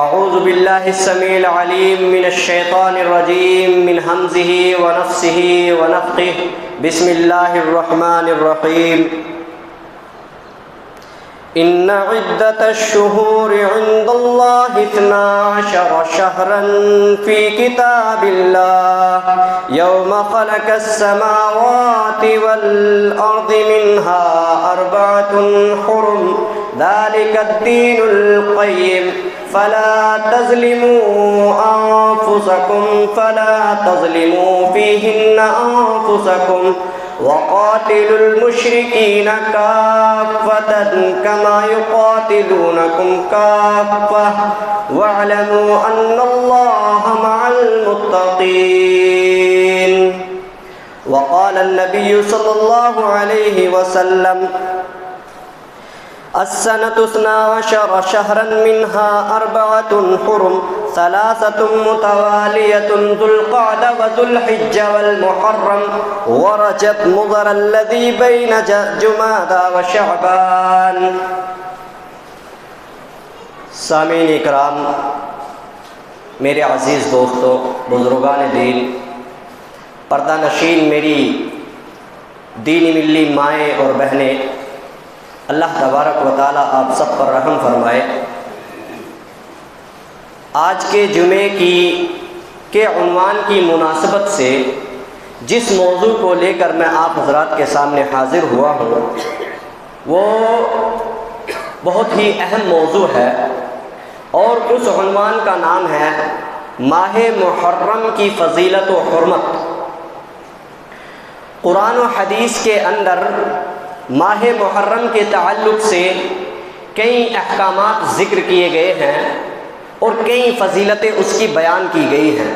اعوذ باللہ السمیع العلیم من الشیطان الرجیم من ہمزہ ونفسہ ونفخہ بسم اللہ الرحمن الرحیم ان عدۃ الشہور عند اللہ 12 شہرا فی کتاب اللہ یوم خلق السماوات والارض منها 4 حرم ذلك الدین القیم فلا تظلموا أنفسكم فيهن أنفسكم وقاتلوا المشركين كافة كما يقاتلونكم كافة واعلموا أن الله مع المتقين. وقال النبي صلى الله عليه وسلم السنة 12 شهرا منها 4 حرم 3 متوالية ذو القعدة وذو الحجة والمحرم ورجب مضر الذي بين جمادى وشعبان. سامعین اکرام، میرے عزیز دوستو، بزرگان دین، پردہ نشین میری دینی ملی مائیں اور بہنیں، اللہ تبارک و تعالیٰ آپ سب پر رحم فرمائے. آج کے جمعے کے عنوان کی مناسبت سے جس موضوع کو لے کر میں آپ حضرات کے سامنے حاضر ہوا ہوں وہ بہت ہی اہم موضوع ہے، اور اس عنوان کا نام ہے ماہ محرم کی فضیلت و حرمت. قرآن و حدیث کے اندر ماہ محرم کے تعلق سے کئی احکامات ذکر کیے گئے ہیں اور کئی فضیلتیں اس کی بیان کی گئی ہیں.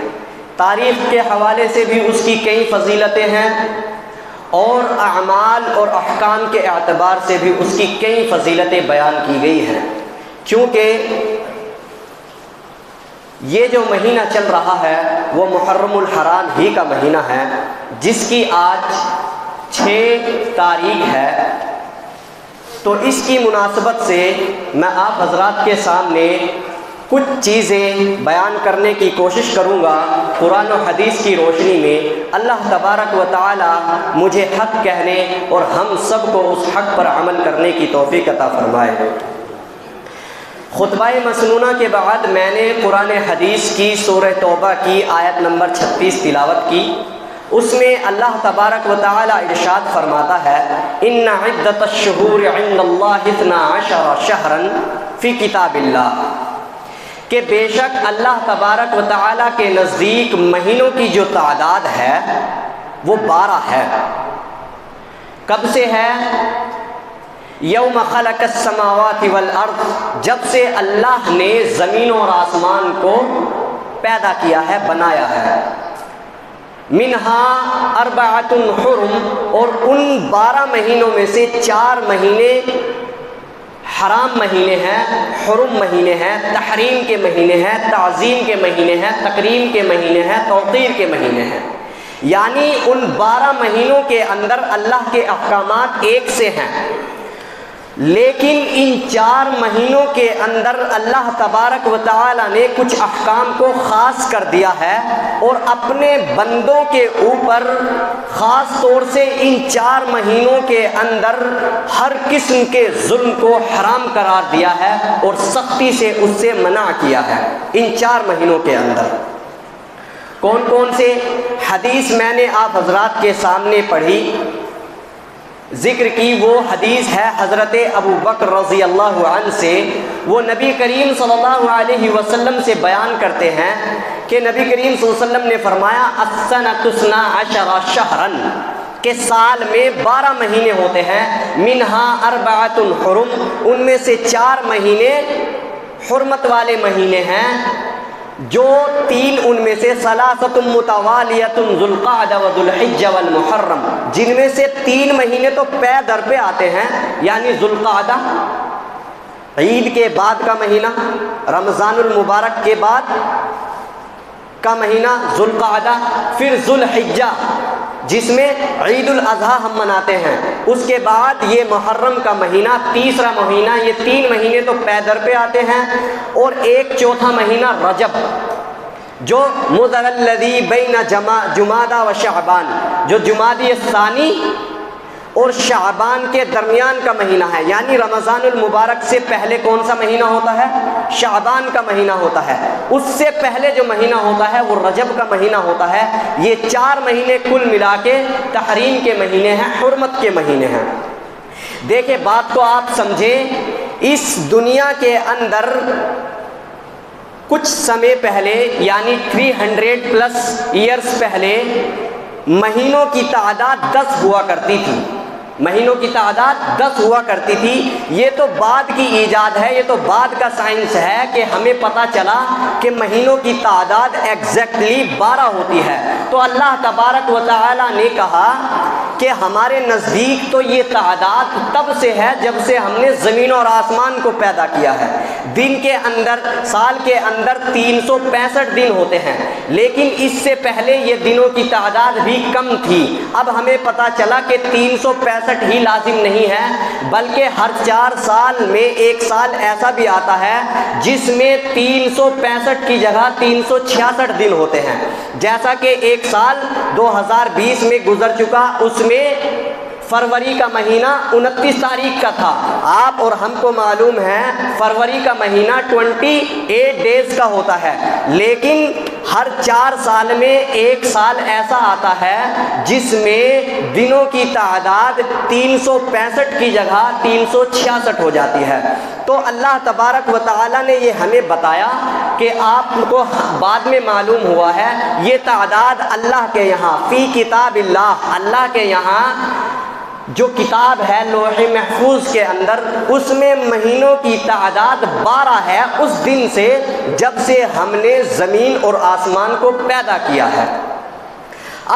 تاریخ کے حوالے سے بھی اس کی کئی فضیلتیں ہیں اور اعمال اور احکام کے اعتبار سے بھی اس کی کئی فضیلتیں بیان کی گئی ہیں. چونکہ یہ جو مہینہ چل رہا ہے وہ محرم الحرام ہی کا مہینہ ہے، جس کی آج 6 تاریخ ہے. تو اس کی مناسبت سے میں آپ حضرات کے سامنے کچھ چیزیں بیان کرنے کی کوشش کروں گا قرآن و حدیث کی روشنی میں. اللہ تبارک و تعالی مجھے حق کہنے اور ہم سب کو اس حق پر عمل کرنے کی توفیق عطا فرمائے. خطبہ مسنونہ کے بعد میں نے قرآن حدیث کی سورہ توبہ کی آیت نمبر 36 تلاوت کی. اس میں اللہ تبارک و تعالی ارشاد فرماتا ہے ان عدۃ الشہور عند اللہ 12 شہرا فی کتاب اللہ، کہ بے شک اللہ تبارک و تعالی کے نزدیک مہینوں کی جو تعداد ہے وہ 12 ہے. کب سے ہے؟ یوم خلق السماوات والارض، جب سے اللہ نے زمین اور آسمان کو پیدا کیا ہے، بنایا ہے. منہا 4 حرم، اور ان 12 مہینوں میں سے 4 مہینے حرام مہینے ہیں، حرم مہینے ہیں، تحریم کے مہینے ہیں، تعظیم کے مہینے ہیں، تکریم کے مہینے ہیں، توقیر کے مہینے ہیں. یعنی ان 12 مہینوں کے اندر اللہ کے احکامات ایک سے ہیں، لیکن ان 4 مہینوں کے اندر اللہ تبارک و تعالی نے کچھ احکام کو خاص کر دیا ہے اور اپنے بندوں کے اوپر خاص طور سے ان 4 مہینوں کے اندر ہر قسم کے ظلم کو حرام قرار دیا ہے اور سختی سے اس سے منع کیا ہے. ان 4 مہینوں کے اندر کون کون سے؟ حدیث میں نے آپ حضرات کے سامنے پڑھی، ذکر کی. وہ حدیث ہے حضرت ابو بکر رضی اللہ عنہ سے. وہ نبی کریم صلی اللہ علیہ وسلم سے بیان کرتے ہیں کہ نبی کریم صلی اللہ علیہ وسلم نے فرمایا السنۃ 12 شہرا، کہ سال میں 12 مہینے ہوتے ہیں. منہا 4 حرم، ان میں سے 4 مہینے حرمت والے مہینے ہیں، جو 3 ان میں سے 3 متوالیۃ ذو القعدہ وذو الحجہ والمحرم، جن میں سے 3 مہینے تو پے در پہ آتے ہیں، یعنی ذو القعدہ عید کے بعد کا مہینہ، رمضان المبارک کے بعد کا مہینہ ذو القعدہ، پھر ذو الحجہ جس میں عید الاضحیٰ ہم مناتے ہیں، اس کے بعد یہ محرم کا مہینہ، تیسرا مہینہ، یہ 3 مہینے تو پے در پہ آتے ہیں، اور ایک چوتھا مہینہ رجب جو مضر الذی بین جمادی و شعبان، جو جمادی الثانی اور شعبان کے درمیان کا مہینہ ہے، یعنی رمضان المبارک سے پہلے کون سا مہینہ ہوتا ہے؟ شعبان کا مہینہ ہوتا ہے، اس سے پہلے جو مہینہ ہوتا ہے وہ رجب کا مہینہ ہوتا ہے۔ یہ 4 مہینے کل ملا کے تحریم کے مہینے ہیں، حرمت کے مہینے ہیں۔ دیکھیں بات کو آپ سمجھیں، اس دنیا کے اندر کچھ سمے پہلے، یعنی 300+ ایئرز پہلے، مہینوں کی تعداد 10 ہوا کرتی تھی، مہینوں کی تعداد 10 ہوا کرتی تھی۔ یہ تو بعد کی ایجاد ہے، یہ تو بعد کا سائنس ہے کہ ہمیں پتہ چلا کہ مہینوں کی تعداد ایگزیکٹلی 12 ہوتی ہے۔ تو اللہ تبارک و تعالی نے کہا کہ ہمارے نزدیک تو یہ تعداد تب سے ہے جب سے ہم نے زمین اور آسمان کو پیدا کیا ہے۔ دن کے اندر، سال کے اندر 365 دن ہوتے ہیں، لیکن اس سے پہلے یہ دنوں کی تعداد بھی کم تھی۔ اب ہمیں پتہ چلا کہ 365 ہی لازم نہیں ہے، بلکہ ہر 4 سال میں 1 سال ایسا بھی آتا ہے جس میں 365 کی جگہ 366 دن ہوتے ہیں۔ جیسا کہ ایک سال 2020 میں گزر چکا، اس میں فروری کا مہینہ 29 تاریخ کا تھا۔ آپ اور ہم کو معلوم ہے فروری کا مہینہ 28 ڈیز کا ہوتا ہے، لیکن ہر 4 سال میں 1 سال ایسا آتا ہے جس میں دنوں کی تعداد 365 کی جگہ 366 ہو جاتی ہے۔ تو اللہ تبارک و تعالی نے یہ ہمیں بتایا کہ آپ کو بعد میں معلوم ہوا ہے یہ تعداد اللہ کے یہاں فی کتاب اللہ، اللہ کے یہاں جو کتاب ہے لوح محفوظ کے اندر، اس میں مہینوں کی تعداد 12 ہے، اس دن سے جب سے ہم نے زمین اور آسمان کو پیدا کیا ہے۔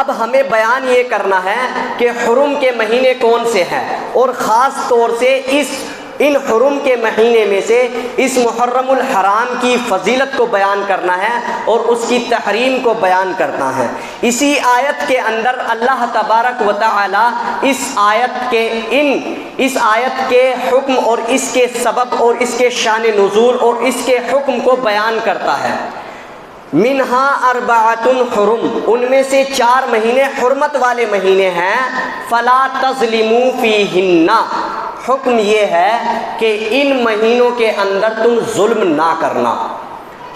اب ہمیں بیان یہ کرنا ہے کہ حرم کے مہینے کون سے ہیں، اور خاص طور سے ان حرم کے مہینے میں سے اس محرم الحرام کی فضیلت کو بیان کرنا ہے اور اس کی تحریم کو بیان کرنا ہے۔ اسی آیت کے اندر اللہ تبارک و تعالی اس آیت کے حکم اور اس کے سبب اور اس کے شان نزول اور اس کے حکم کو بیان کرتا ہے۔ منہا اربعۃ حرم، ان میں سے 4 مہینے حرمت والے مہینے ہیں، فلا تظلموا فیہن، حکم یہ ہے کہ ان مہینوں کے اندر تم ظلم نہ کرنا۔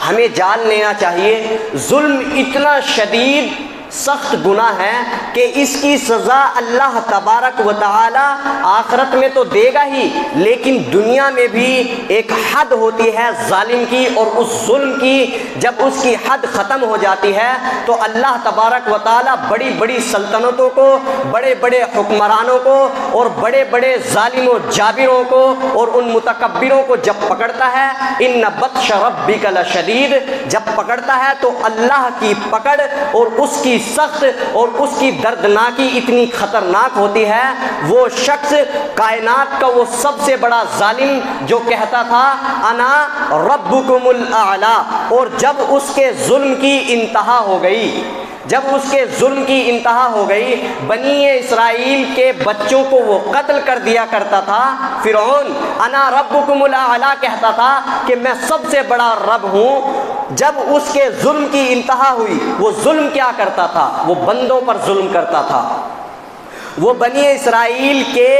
ہمیں جان لینا چاہیے ظلم اتنا شدید سخت گناہ ہے کہ اس کی سزا اللہ تبارک و تعالی آخرت میں تو دے گا ہی، لیکن دنیا میں بھی ایک حد ہوتی ہے ظالم کی، اور اس ظلم کی جب اس کی حد ختم ہو جاتی ہے تو اللہ تبارک و تعالی بڑی بڑی سلطنتوں کو، بڑے بڑے حکمرانوں کو اور بڑے بڑے ظالم و جابروں کو اور ان متکبروں کو جب پکڑتا ہے، ان بطش ربک لشدید، جب پکڑتا ہے تو اللہ کی پکڑ اور اس کی سخت اور اس کی دردناکی اتنی خطرناک ہوتی ہے۔ وہ شخص کائنات کا وہ سب سے بڑا ظالم جو کہتا تھا انا ربکم الاعلی، اور جب اس کے ظلم کی انتہا ہو گئی، بنی اسرائیل کے بچوں کو وہ قتل کر دیا کرتا تھا۔ فرعون انا ربکم الاعلی کہتا تھا کہ میں سب سے بڑا رب ہوں۔ جب اس کے ظلم کی انتہا ہوئی، وہ ظلم کیا کرتا تھا؟ وہ بندوں پر ظلم کرتا تھا۔ وہ بنی اسرائیل کے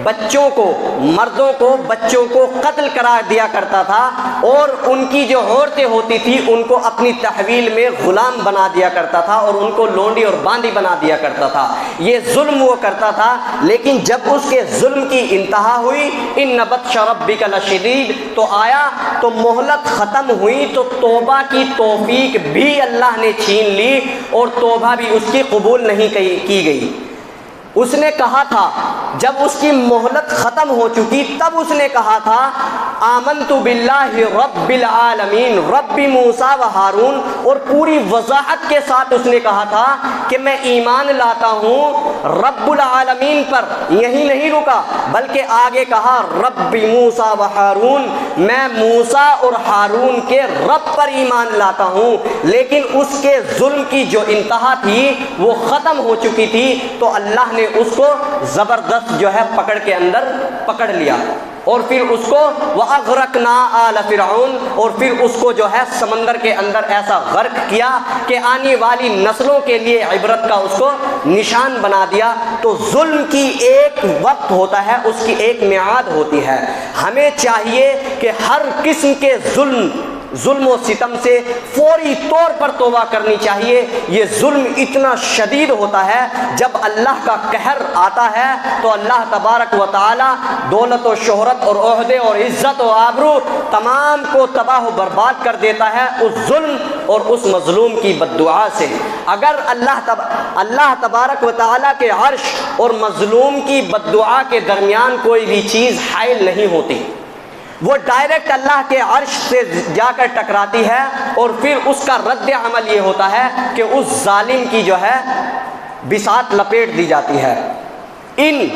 بچوں کو، مردوں کو، بچوں کو قتل کرا دیا کرتا تھا، اور ان کی جو عورتیں ہوتی تھی ان کو اپنی تحویل میں غلام بنا دیا کرتا تھا اور ان کو لونڈی اور باندی بنا دیا کرتا تھا۔ یہ ظلم وہ کرتا تھا، لیکن جب اس کے ظلم کی انتہا ہوئی، ان بطش ربک لشدید، تو آیا تو مہلت ختم ہوئی، تو توبہ کی توفیق بھی اللہ نے چھین لی اور توبہ بھی اس کی قبول نہیں کی گئی۔ اس نے کہا تھا جب اس کی مہلت ختم ہو چکی، تب اس نے کہا تھا آمنتو باللہ رب العالمین رب موسیٰ و ہارون، اور پوری وضاحت کے ساتھ اس نے کہا تھا کہ میں ایمان لاتا ہوں رب العالمین پر۔ یہی نہیں رکا بلکہ آگے کہا رب موسیٰ و ہارون، میں موسیٰ اور ہارون کے رب پر ایمان لاتا ہوں۔ لیکن اس کے ظلم کی جو انتہا تھی وہ ختم ہو چکی تھی، تو اللہ نے اس کو زبردست جو ہے پکڑ کے اندر پکڑ لیا، اور پھر اس کو وَأَغْرَقْنَا آلَ فِرْعَوْنَ، اور پھر اس کو جو ہے سمندر کے اندر ایسا غرق کیا کہ آنے والی نسلوں کے لیے عبرت کا اس کو نشان بنا دیا۔ تو ظلم کی ایک وقت ہوتا ہے، اس کی ایک میعاد ہوتی ہے۔ ہمیں چاہیے کہ ہر قسم کے ظلم و ستم سے فوری طور پر توبہ کرنی چاہیے۔ یہ ظلم اتنا شدید ہوتا ہے، جب اللہ کا قہر آتا ہے تو اللہ تبارک و تعالی دولت و شہرت اور عہدے اور عزت و آبرو تمام کو تباہ و برباد کر دیتا ہے اس ظلم اور اس مظلوم کی بددعا سے۔ اگر اللہ تبارک و تعالی کے عرش اور مظلوم کی بددعا کے درمیان کوئی بھی چیز حائل نہیں ہوتی، وہ ڈائریکٹ اللہ کے عرش سے جا کر ٹکراتی ہے، اور پھر اس کا رد عمل یہ ہوتا ہے کہ اس ظالم کی جو ہے بساط لپیٹ دی جاتی ہے۔ ان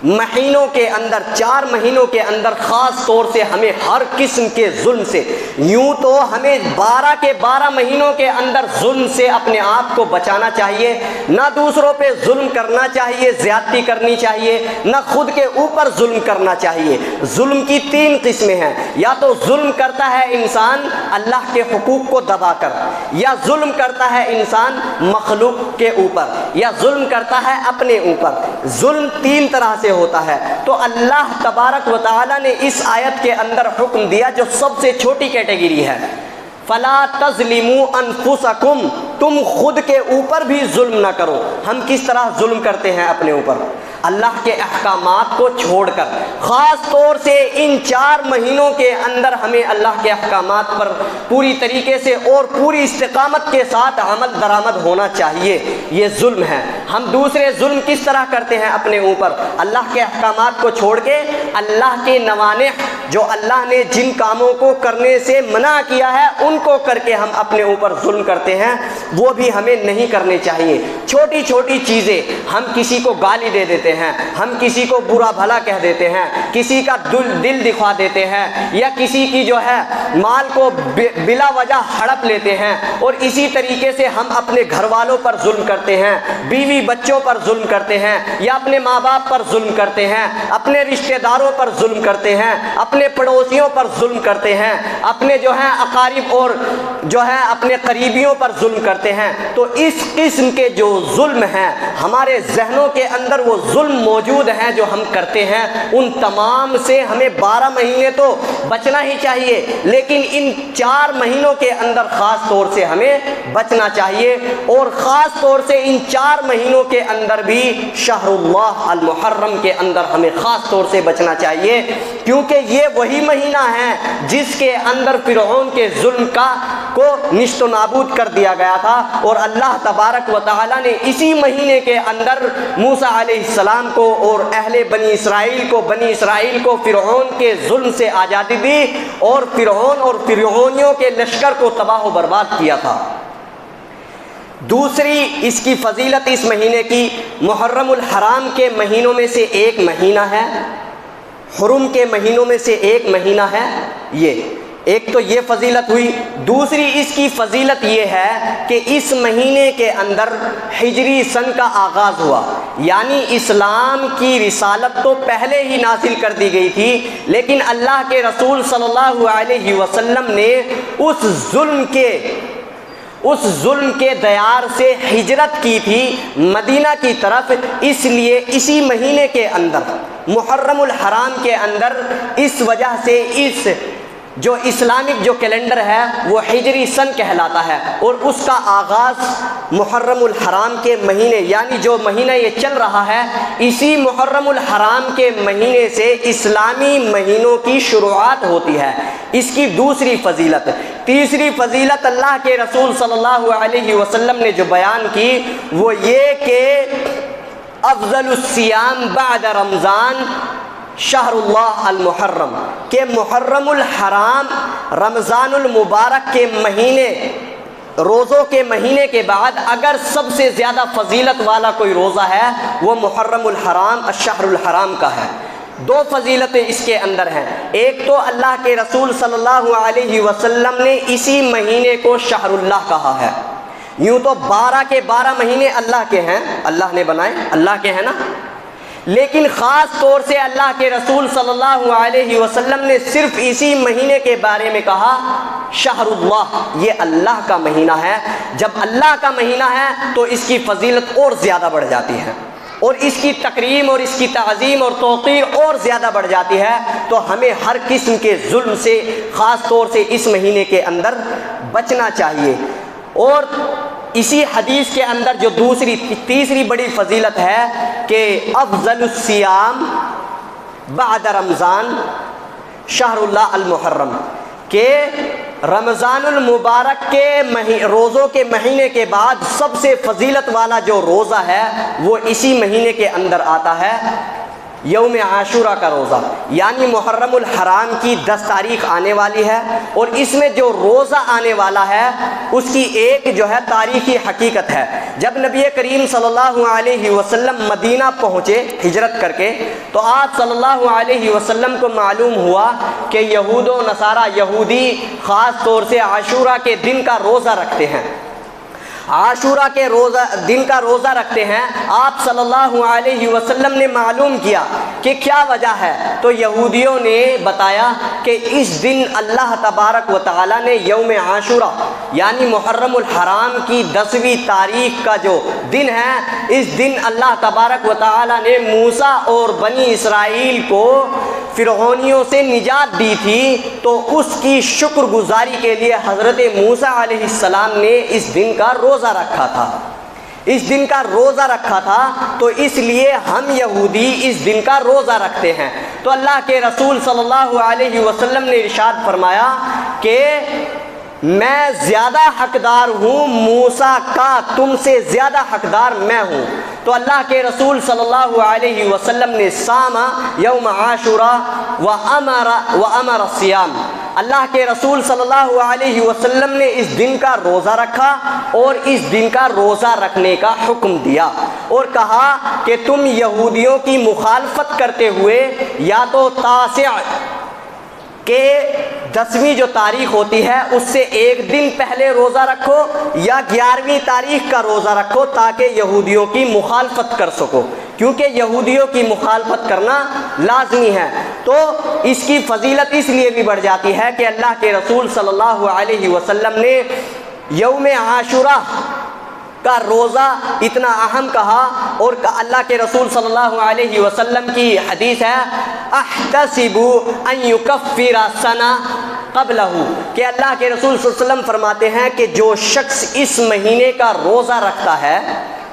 مہینوں کے اندر، 4 مہینوں کے اندر خاص طور سے ہمیں ہر قسم کے ظلم سے، یوں تو ہمیں 12 کے 12 مہینوں کے اندر ظلم سے اپنے آپ کو بچانا چاہیے، نہ دوسروں پہ ظلم کرنا چاہیے، زیادتی کرنی چاہیے، نہ خود کے اوپر ظلم کرنا چاہیے۔ ظلم کی 3 قسمیں ہیں، یا تو ظلم کرتا ہے انسان اللہ کے حقوق کو دبا کر، یا ظلم کرتا ہے انسان مخلوق کے اوپر، یا ظلم کرتا ہے اپنے اوپر۔ ظلم 3 طرح سے ہوتا ہے۔ تو اللہ تبارک و تعالی نے اس آیت کے اندر حکم دیا جو سب سے چھوٹی کیٹیگری ہے، فَلَا تَظْلِمُوا أَنفُسَكُمْ، تم خود کے اوپر بھی ظلم نہ کرو۔ ہم کس طرح ظلم کرتے ہیں اپنے اوپر؟ اللہ کے احکامات کو چھوڑ کر۔ خاص طور سے ان 4 مہینوں کے اندر ہمیں اللہ کے احکامات پر پوری طریقے سے اور پوری استقامت کے ساتھ عمل درآمد ہونا چاہیے۔ یہ ظلم ہے۔ ہم دوسرے ظلم کس طرح کرتے ہیں اپنے اوپر؟ اللہ کے احکامات کو چھوڑ کے اللہ کے موانع، جو اللہ نے جن کاموں کو کرنے سے منع کیا ہے ان کو کر کے ہم اپنے اوپر ظلم کرتے ہیں، وہ بھی ہمیں نہیں کرنے چاہیے۔ چھوٹی چھوٹی چیزیں، ہم کسی کو گالی دے دیتے ہیں، ہم کسی کو برا بھلا کہہ دیتے ہیں، کسی کا دل دکھا دیتے ہیں، یا کسی کی جو ہے مال کو بلا وجہ ہڑپ لیتے ہیں، اور اسی طریقے سے ہم اپنے گھر والوں پر ظلم کرتے ہیں، بیوی بچوں پر ظلم کرتے ہیں، یا اپنے ماں باپ پر ظلم کرتے ہیں، اپنے رشتہ داروں پر ظلم کرتے ہیں، اپنے پڑوسیوں پر ظلم کرتے ہیں، اپنے جو ہے اقارب اور جو ہے اپنے قریبیوں پر ظلم کرتے ہیں۔ تو اس قسم کے جو ظلم ہیں ہمارے ذہنوں کے اندر، وہ ظلم موجود ہیں جو ہم کرتے ہیں، ان تمام سے ہمیں 12 مہینے تو بچنا ہی چاہیے، لیکن ان 4 مہینوں کے اندر خاص طور سے ہمیں بچنا چاہیے۔ اور خاص طور سے ان 4 مہینوں کے اندر بھی شہر اللہ المحرم کے اندر ہمیں خاص طور سے بچنا چاہیے، کیونکہ یہ وہی مہینہ ہے جس کے اندر فرعون کے ظلم کو نشت و نابود کر دیا گیا تھا، اور اللہ تبارک و تعالی نے اسی مہینے کے اندر موسیٰ علیہ السلام کو اور اہل بنی اسرائیل کو فرعون کے ظلم سے آزادی دی، اور فرعون اور فرعونیوں کے لشکر کو تباہ و برباد کیا تھا۔ دوسری اس کی فضیلت اس مہینے کی، محرم الحرام کے مہینوں میں سے ایک مہینہ ہے، حرم کے مہینوں میں سے ایک مہینہ ہے۔ یہ ایک تو یہ فضیلت ہوئی۔ دوسری اس کی فضیلت یہ ہے کہ اس مہینے کے اندر ہجری سن کا آغاز ہوا، یعنی اسلام کی رسالت تو پہلے ہی نازل کر دی گئی تھی، لیکن اللہ کے رسول صلی اللہ علیہ وسلم نے اس ظلم کے دیار سے ہجرت کی تھی مدینہ کی طرف، اس لیے اسی مہینے کے اندر، محرم الحرام کے اندر، اس وجہ سے اس جو اسلامک جو کیلنڈر ہے وہ ہجری سن کہلاتا ہے، اور اس کا آغاز محرم الحرام کے مہینے، یعنی جو مہینہ یہ چل رہا ہے، اسی محرم الحرام کے مہینے سے اسلامی مہینوں کی شروعات ہوتی ہے۔ اس کی دوسری فضیلت۔ تیسری فضیلت اللہ کے رسول صلی اللہ علیہ وسلم نے جو بیان کی وہ یہ کہ افضل الصیام بعد رمضان شہر اللہ المحرم کہ محرم الحرام رمضان المبارک کے مہینے روزوں کے مہینے کے بعد اگر سب سے زیادہ فضیلت والا کوئی روزہ ہے وہ محرم الحرام الشہر الحرام کا ہے۔ دو فضیلتیں اس کے اندر ہیں، ایک تو اللہ کے رسول صلی اللہ علیہ وسلم نے اسی مہینے کو شہر اللہ کہا ہے۔ یوں تو 12 کے 12 مہینے اللہ کے ہیں، اللہ نے بنائے، اللہ کے ہیں نا، لیکن خاص طور سے اللہ کے رسول صلی اللہ علیہ وسلم نے صرف اسی مہینے کے بارے میں کہا شہر اللہ، یہ اللہ کا مہینہ ہے۔ جب اللہ کا مہینہ ہے تو اس کی فضیلت اور زیادہ بڑھ جاتی ہے، اور اس کی تکریم اور اس کی تعظیم اور توقیر اور زیادہ بڑھ جاتی ہے۔ تو ہمیں ہر قسم کے ظلم سے خاص طور سے اس مہینے کے اندر بچنا چاہیے۔ اور اسی حدیث کے اندر جو تیسری بڑی فضیلت ہے کہ افضل الصیام بعد رمضان شہر اللہ المحرم، کہ رمضان المبارک کے روزوں کے مہینے کے بعد سب سے فضیلت والا جو روزہ ہے وہ اسی مہینے کے اندر آتا ہے، یوم عاشورہ کا روزہ، یعنی محرم الحرام کی 10 تاریخ آنے والی ہے، اور اس میں جو روزہ آنے والا ہے اس کی ایک جو ہے تاریخی حقیقت ہے۔ جب نبی کریم صلی اللہ علیہ وسلم مدینہ پہنچے ہجرت کر کے، تو آپ صلی اللہ علیہ وسلم کو معلوم ہوا کہ یہود و نصارہ یہودی خاص طور سے عاشورہ کے دن کا روزہ رکھتے ہیں، عاشورہ کے دن کا روزہ رکھتے ہیں۔ آپ صلی اللہ علیہ وسلم نے معلوم کیا کہ کیا وجہ ہے، تو یہودیوں نے بتایا کہ اس دن اللہ تبارک و تعالیٰ نے یوم عاشورہ یعنی محرم الحرام کی 10ویں تاریخ کا جو دن ہے، اس دن اللہ تبارک و تعالیٰ نے موسیٰ اور بنی اسرائیل کو فرعونیوں سے نجات دی تھی، تو اس کی شکر گزاری کے لیے حضرت موسیٰ علیہ السلام نے اس دن کا روزہ رکھا تھا، اس دن کا روزہ رکھا تھا۔ تو اس لیے ہم یہودی اس دن کا روزہ رکھتے ہیں۔ تو اللہ کے رسول صلی اللہ علیہ وسلم نے ارشاد فرمایا کہ میں زیادہ حقدار ہوں موسیٰ کا، تم سے زیادہ حقدار میں ہوں۔ تو اللہ کے رسول صلی اللہ علیہ وسلم نے صام یوم عاشورہ وامر الصیام، اللہ کے رسول صلی اللہ علیہ وسلم نے اس دن کا روزہ رکھا اور اس دن کا روزہ رکھنے کا حکم دیا، اور کہا کہ تم یہودیوں کی مخالفت کرتے ہوئے یا تو تاسع کہ 10ویں جو تاریخ ہوتی ہے اس سے ایک دن پہلے روزہ رکھو، یا 11ویں تاریخ کا روزہ رکھو تاکہ یہودیوں کی مخالفت کر سکو، کیونکہ یہودیوں کی مخالفت کرنا لازمی ہے۔ تو اس کی فضیلت اس لیے بھی بڑھ جاتی ہے کہ اللہ کے رسول صلی اللہ علیہ وسلم نے یوم عاشورہ کا روزہ اتنا اہم کہا، اور اللہ کے رسول صلی اللہ علیہ وسلم کی حدیث ہے احتسب ان یکفر سنہ قبلہ، کہ اللہ کے رسول صلی اللہ علیہ وسلم فرماتے ہیں کہ جو شخص اس مہینے کا روزہ رکھتا ہے،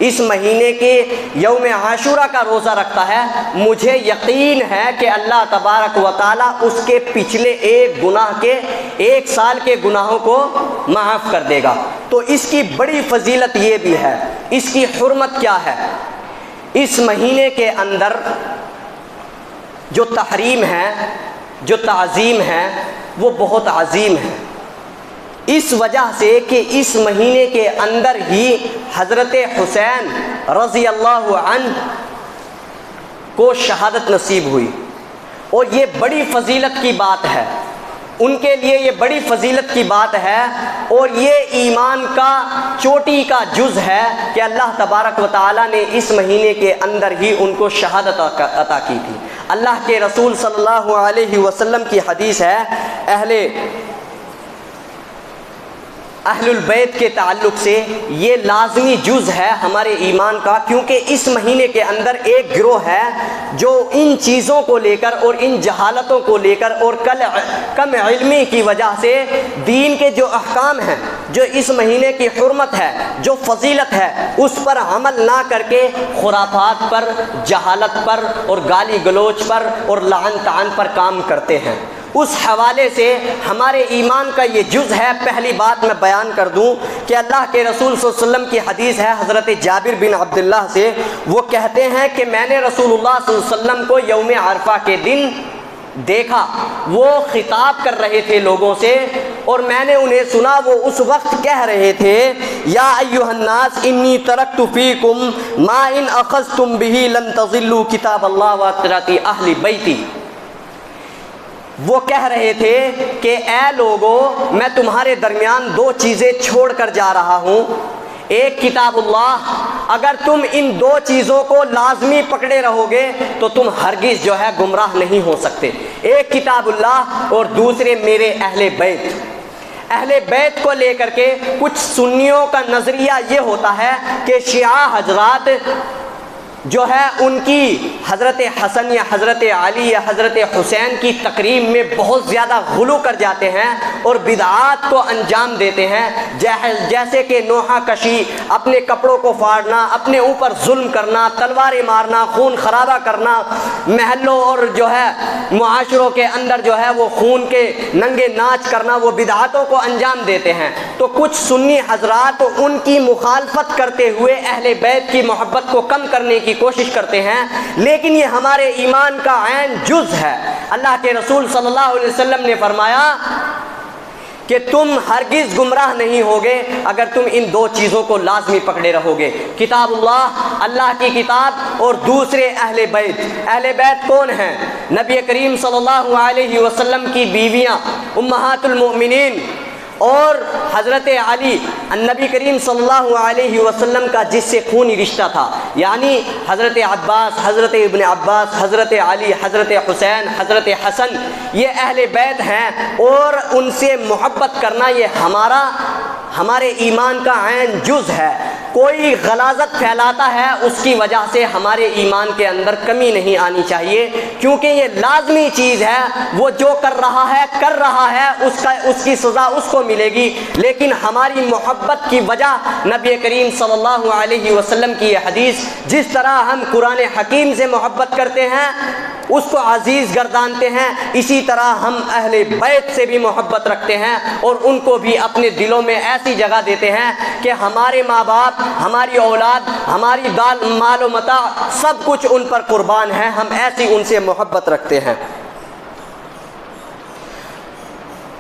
اس مہینے کے یوم عاشورہ کا روزہ رکھتا ہے، مجھے یقین ہے کہ اللہ تبارک و تعالیٰ اس کے پچھلے ایک سال کے گناہوں کو معاف کر دے گا۔ تو اس کی بڑی فضیلت یہ بھی ہے، اس کی حرمت کیا ہے، اس مہینے کے اندر جو تحریم ہے، جو تعظیم ہے، وہ بہت عظیم ہے، اس وجہ سے کہ اس مہینے کے اندر ہی حضرت حسین رضی اللہ عنہ کو شہادت نصیب ہوئی، اور یہ بڑی فضیلت کی بات ہے، ان کے لیے یہ بڑی فضیلت کی بات ہے، اور یہ ایمان کا چوٹی کا جز ہے کہ اللہ تبارک و تعالیٰ نے اس مہینے کے اندر ہی ان کو شہادت عطا کی تھی۔ اللہ کے رسول صلی اللہ علیہ وسلم کی حدیث ہے، اہل البیت کے تعلق سے یہ لازمی جز ہے ہمارے ایمان کا، کیونکہ اس مہینے کے اندر ایک گروہ ہے جو ان چیزوں کو لے کر اور ان جہالتوں کو لے کر اور کم علمی کی وجہ سے دین کے جو احکام ہیں، جو اس مہینے کی حرمت ہے، جو فضیلت ہے، اس پر عمل نہ کر کے خرافات پر، جہالت پر اور گالی گلوچ پر اور لعن طعن پر کام کرتے ہیں۔ اس حوالے سے ہمارے ایمان کا یہ جز ہے۔ پہلی بات میں بیان کر دوں کہ اللہ کے رسول صلی اللہ علیہ وسلم کی حدیث ہے حضرت جابر بن عبداللہ سے، وہ کہتے ہیں کہ میں نے رسول اللہ صلی اللہ علیہ وسلم کو یوم عرفہ کے دن دیکھا، وہ خطاب کر رہے تھے لوگوں سے، اور میں نے انہیں سنا وہ اس وقت کہہ رہے تھے یا ایھا الناس انی ترکت فیکم ما ان اخذتم به لن تضلوا کتاب اللہ و سنت اہل بیتی۔ وہ کہہ رہے تھے کہ اے لوگو، میں تمہارے درمیان دو چیزیں چھوڑ کر جا رہا ہوں، ایک کتاب اللہ، اگر تم ان دو چیزوں کو لازمی پکڑے رہو گے تو تم ہرگز جو ہے گمراہ نہیں ہو سکتے، ایک کتاب اللہ اور دوسرے میرے اہل بیت۔ اہل بیت کو لے کر کے کچھ سنیوں کا نظریہ یہ ہوتا ہے کہ شیعہ حضرات جو ہے ان کی حضرت حسن یا حضرت علی یا حضرت حسین کی تقریب میں بہت زیادہ غلو کر جاتے ہیں اور بدعات کو انجام دیتے ہیں، جیسے کہ نوحہ کشی، اپنے کپڑوں کو پھاڑنا، اپنے اوپر ظلم کرنا، تلواریں مارنا، خون خرابہ کرنا، محلوں اور جو ہے معاشروں کے اندر جو ہے وہ خون کے ننگے ناچ کرنا، وہ بدعاتوں کو انجام دیتے ہیں۔ تو کچھ سنی حضرات ان کی مخالفت کرتے ہوئے اہل بیت کی محبت کو کم کرنے کی کوشش کرتے ہیں، لیکن یہ ہمارے ایمان کا عین جز ہے۔ اللہ کے رسول صلی اللہ علیہ وسلم نے فرمایا کہ تم ہرگز گمراہ نہیں ہوگے اگر تم ان دو چیزوں کو لازمی پکڑے رہو گے، کتاب اللہ، اللہ کی کتاب، اور دوسرے اہل بیت۔ اہل بیت کون ہیں؟ نبی کریم صلی اللہ علیہ وسلم کی بیویاں امہات المؤمنین اور حضرت علی، نبی کریم صلی اللہ علیہ وسلم کا جس سے خونی رشتہ تھا، یعنی حضرت عباس، حضرت ابن عباس، حضرت علی، حضرت حسین، حضرت حسن، یہ اہل بیت ہیں، اور ان سے محبت کرنا یہ ہمارے ایمان کا عین جز ہے۔ کوئی غلاظت پھیلاتا ہے اس کی وجہ سے ہمارے ایمان کے اندر کمی نہیں آنی چاہیے، کیونکہ یہ لازمی چیز ہے، وہ جو کر رہا ہے اس کی سزا اس کو ملے گی، لیکن ہماری محبت کی وجہ نبی کریم صلی اللہ علیہ وسلم کی یہ حدیث، جس طرح ہم قرآن حکیم سے محبت کرتے ہیں، اس کو عزیز گردانتے ہیں، اسی طرح ہم اہل بیت سے بھی محبت رکھتے ہیں اور ان کو بھی اپنے دلوں میں ایسی جگہ دیتے ہیں کہ ہمارے ماں باپ، ہماری اولاد، ہماری مال و متاع، سب کچھ ان پر قربان ہے، ہم ایسی ان سے محبت رکھتے ہیں۔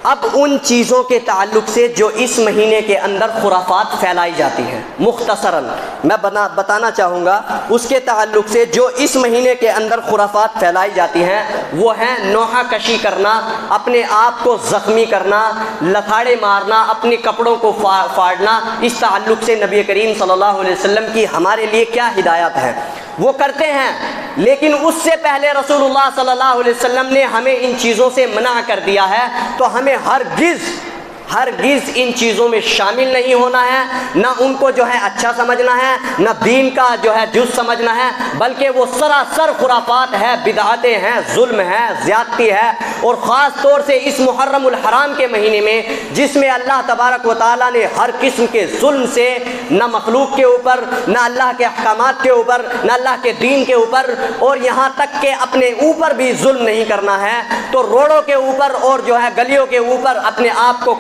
اب ان چیزوں کے تعلق سے جو اس مہینے کے اندر خرافات پھیلائی جاتی ہیں، مختصراً میں بتانا چاہوں گا، اس کے تعلق سے جو اس مہینے کے اندر خرافات پھیلائی جاتی ہیں وہ ہیں نوحہ کشی کرنا، اپنے آپ کو زخمی کرنا، لتاڑے مارنا، اپنے کپڑوں کو پھاڑنا۔ اس تعلق سے نبی کریم صلی اللہ علیہ وسلم کی ہمارے لیے کیا ہدایت ہے؟ وہ کرتے ہیں، لیکن اس سے پہلے رسول اللہ صلی اللہ علیہ وسلم نے ہمیں ان چیزوں سے منع کر دیا ہے، تو ہمیں ہرگز ان چیزوں میں شامل نہیں ہونا ہے، نہ ان کو جو ہے اچھا سمجھنا ہے، نہ دین کا جو ہے جز سمجھنا ہے، بلکہ وہ سراسر خرافات ہے، بدعتیں ہیں، ظلم ہے، زیادتی ہے۔ اور خاص طور سے اس محرم الحرام کے مہینے میں، جس میں اللہ تبارک و تعالیٰ نے ہر قسم کے ظلم سے، نہ مخلوق کے اوپر، نہ اللہ کے احکامات کے اوپر، نہ اللہ کے دین کے اوپر، اور یہاں تک کہ اپنے اوپر بھی ظلم نہیں کرنا ہے، تو روڈوں کے اوپر اور جو ہے گلیوں کے اوپر اپنے آپ کو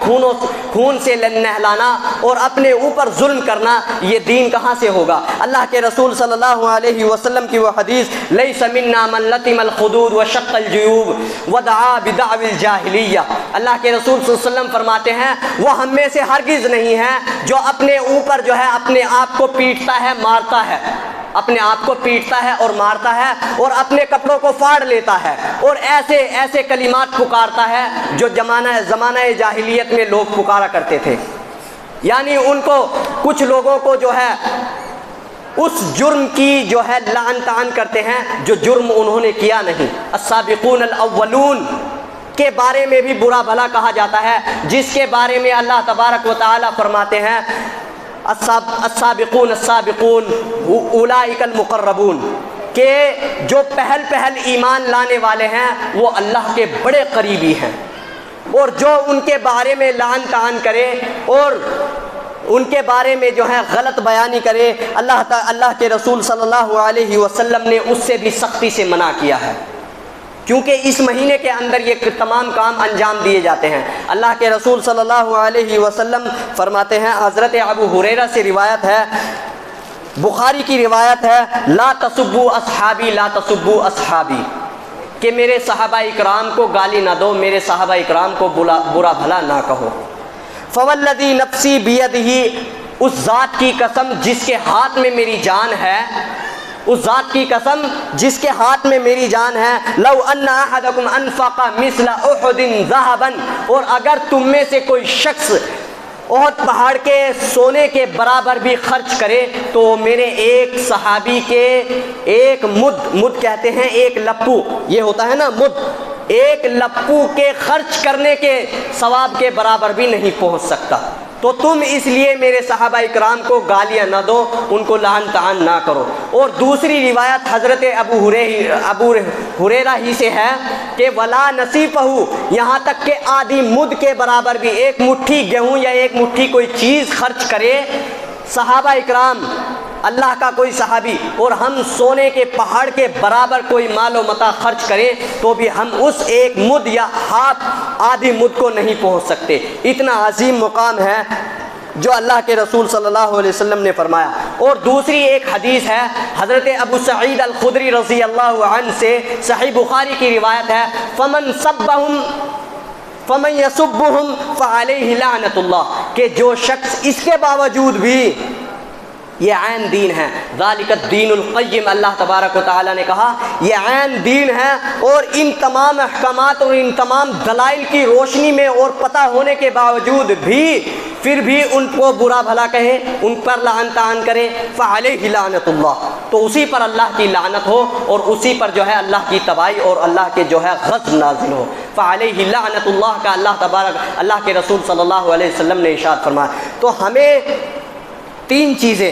خون سے نہلانا اور اپنے اوپر ظلم کرنا، یہ دین کہاں سے ہوگا؟ اللہ کے رسول صلی اللہ علیہ وسلم کی وہ حدیث، لیس منا من لطم الخدود وشق الجیوب ودعا بدعوی الجاہلیہ، اللہ کے رسول صلی اللہ علیہ وسلم فرماتے ہیں وہ ہم میں سے ہرگز نہیں ہے جو اپنے اوپر جو ہے اپنے آپ کو پیٹتا ہے، مارتا ہے، اپنے آپ کو پیٹتا ہے اور مارتا ہے، اور اپنے کپڑوں کو پھاڑ لیتا ہے، اور ایسے کلمات پکارتا ہے جو زمانہ جاہلیت میں لوگ پکارا کرتے تھے۔ یعنی ان کو، کچھ لوگوں کو جو ہے اس جرم کی جو ہے لعن طعن کرتے ہیں جو جرم انہوں نے کیا نہیں۔ السابقون الاولون کے بارے میں بھی برا بھلا کہا جاتا ہے، جس کے بارے میں اللہ تبارک و تعالیٰ فرماتے ہیں السابقون السابقون اولئک المقربون، کہ جو پہل ایمان لانے والے ہیں وہ اللہ کے بڑے قریبی ہیں، اور جو ان کے بارے میں لعن طعن کرے اور ان کے بارے میں جو ہے غلط بیانی کرے، اللہ کے رسول صلی اللہ علیہ وسلم نے اس سے بھی سختی سے منع کیا ہے، کیونکہ اس مہینے کے اندر یہ تمام کام انجام دیے جاتے ہیں۔ اللہ کے رسول صلی اللہ علیہ وسلم فرماتے ہیں، حضرت ابو ہریرہ سے روایت ہے، بخاری کی روایت ہے، لا تسبوا اصحابی لا تسبوا اصحابی، کہ میرے صحابہ اکرام کو گالی نہ دو، میرے صحابہ اکرام کو برا بھلا نہ کہو۔ فوالذی نفسی بیدہ، اس ذات کی قسم جس کے ہاتھ میں میری جان ہے، اس ذات کی قسم جس کے ہاتھ میں میری جان ہے، لو ان احدکم انفق مثل احد ذهبا، اور اگر تم میں سے کوئی شخص احد پہاڑ کے سونے کے برابر بھی خرچ کرے تو میرے ایک صحابی کے ایک مد کہتے ہیں ایک لپو، یہ ہوتا ہے نا مد، ایک لپو کے خرچ کرنے کے ثواب کے برابر بھی نہیں پہنچ سکتا۔ تو تم اس لیے میرے صحابہ اکرام کو گالیاں نہ دو، ان کو لعن طعن نہ کرو۔ اور دوسری روایت حضرت ابو ہریرہ ہی سے ہے کہ ولا نصیفہ، یہاں تک کہ آدھی مد کے برابر بھی، ایک مٹھی گیہوں یا ایک مٹھی کوئی چیز خرچ کرے صحابہ اکرام، اللہ کا کوئی صحابی، اور ہم سونے کے پہاڑ کے برابر کوئی مال و متاع خرچ کریں تو بھی ہم اس ایک مد یا ہاتھ آدھی مد کو نہیں پہنچ سکتے۔ اتنا عظیم مقام ہے جو اللہ کے رسول صلی اللہ علیہ وسلم نے فرمایا۔ اور دوسری ایک حدیث ہے حضرت ابو سعید الخدری رضی اللہ عنہ سے، صحیح بخاری کی روایت ہے، فمن یسبہم فعلیہ لعنت اللہ، کہ جو شخص اس کے باوجود بھی، یہ عین دین ہے، ذالک الدین القیم، اللہ تبارک و تعالیٰ نے کہا یہ عین دین ہے، اور ان تمام احکامات اور ان تمام دلائل کی روشنی میں اور پتہ ہونے کے باوجود بھی پھر بھی ان کو برا بھلا کہے، ان پر لعن طعن کرے، فعلیہ لعنت اللہ، تو اسی پر اللہ کی لعنت ہو اور اسی پر جو ہے اللہ کی تباہی اور اللہ کے جو ہے غضب نازل ہو۔ فعلیہ لعنت اللہ کا اللہ کے رسول صلی اللہ علیہ وسلم نے ارشاد فرمایا۔ تو ہمیں تین چیزیں،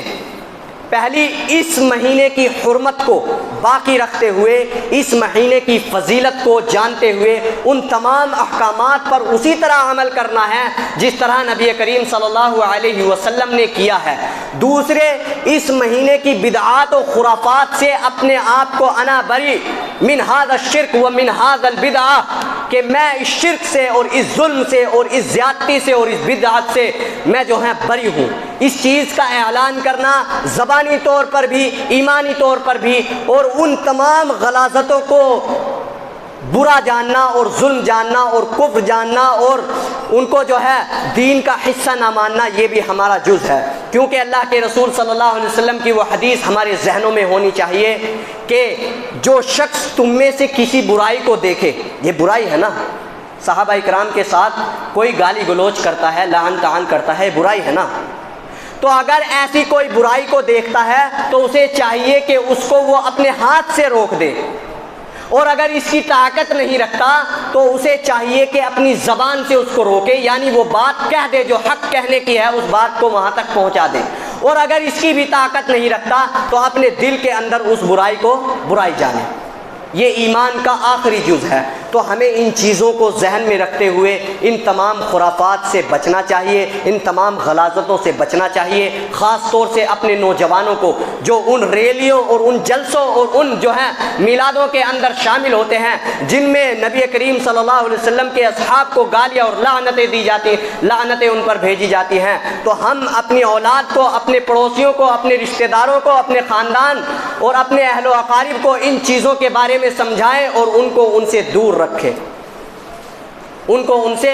پہلی اس مہینے کی حرمت کو باقی رکھتے ہوئے، اس مہینے کی فضیلت کو جانتے ہوئے ان تمام احکامات پر اسی طرح عمل کرنا ہے جس طرح نبی کریم صلی اللہ علیہ وسلم نے کیا ہے۔ دوسرے، اس مہینے کی بدعات و خرافات سے اپنے آپ کو انا بری من ھذا الشرک و من ھذا البدعہ، کہ میں اس شرک سے اور اس ظلم سے اور اس زیادتی سے اور اس بدعت سے میں جو ہے بری ہوں۔ اس چیز کا اعلان کرنا زبانی طور پر بھی، ایمانی طور پر بھی، اور ان تمام غلاظتوں کو برا جاننا اور ظلم جاننا اور کفر جاننا اور ان کو جو ہے دین کا حصہ نہ ماننا، یہ بھی ہمارا جز ہے۔ کیونکہ اللہ کے رسول صلی اللہ علیہ وسلم کی وہ حدیث ہمارے ذہنوں میں ہونی چاہیے کہ جو شخص تم میں سے کسی برائی کو دیکھے، یہ برائی ہے نا، صحابہ اکرام کے ساتھ کوئی گالی گلوچ کرتا ہے، لعن طعن کرتا ہے، برائی ہے نا، تو اگر ایسی کوئی برائی کو دیکھتا ہے تو اسے چاہیے کہ اس کو وہ اپنے ہاتھ سے روک دے، اور اگر اس کی طاقت نہیں رکھتا تو اسے چاہیے کہ اپنی زبان سے اس کو روکے، یعنی وہ بات کہہ دے جو حق کہنے کی ہے، اس بات کو وہاں تک پہنچا دے، اور اگر اس کی بھی طاقت نہیں رکھتا تو اپنے دل کے اندر اس برائی کو برائی جانے۔ یہ ایمان کا آخری جز ہے۔ تو ہمیں ان چیزوں کو ذہن میں رکھتے ہوئے ان تمام خرافات سے بچنا چاہیے، ان تمام غلاظتوں سے بچنا چاہیے، خاص طور سے اپنے نوجوانوں کو جو ان ریلیوں اور ان جلسوں اور ان جو ہے میلادوں کے اندر شامل ہوتے ہیں جن میں نبی کریم صلی اللہ علیہ وسلم کے اصحاب کو گالیاں اور لعنتیں دی جاتی ہیں، لعنتیں ان پر بھیجی جاتی ہیں۔ تو ہم اپنی اولاد کو، اپنے پڑوسیوں کو، اپنے رشتہ داروں کو، اپنے خاندان اور اپنے اہل و اقارب کو ان چیزوں کے بارے میں سمجھائیں اور ان کو ان سے دور رکھیں، ان کو ان سے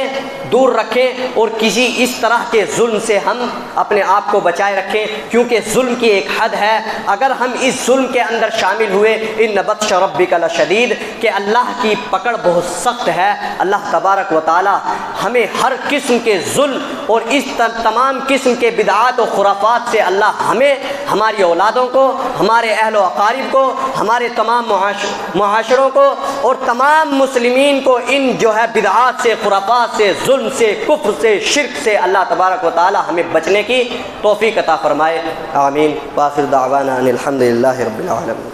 دور رکھیں، اور کسی اس طرح کے ظلم سے ہم اپنے آپ کو بچائے رکھیں، کیونکہ ظلم کی ایک حد ہے۔ اگر ہم اس ظلم کے اندر شامل ہوئے، ان بطش ربک لشدید، کہ اللہ کی پکڑ بہت سخت ہے۔ اللہ تبارک و تعالی ہمیں ہر قسم کے ظلم اور اس تمام قسم کے بدعات و خرافات سے اللہ ہمیں، ہماری اولادوں کو، ہمارے اہل و اقارب کو، ہمارے تمام معاشروں کو اور تمام مسلمین کو ان جو ہے بدعات سے، خرافات سے، ظلم سے، کفر سے، شرک سے اللہ تبارک و تعالی ہمیں بچنے کی توفیق عطا فرمائے۔ آمین۔ وآخر دعوانا ان الحمد للہ رب العالمین۔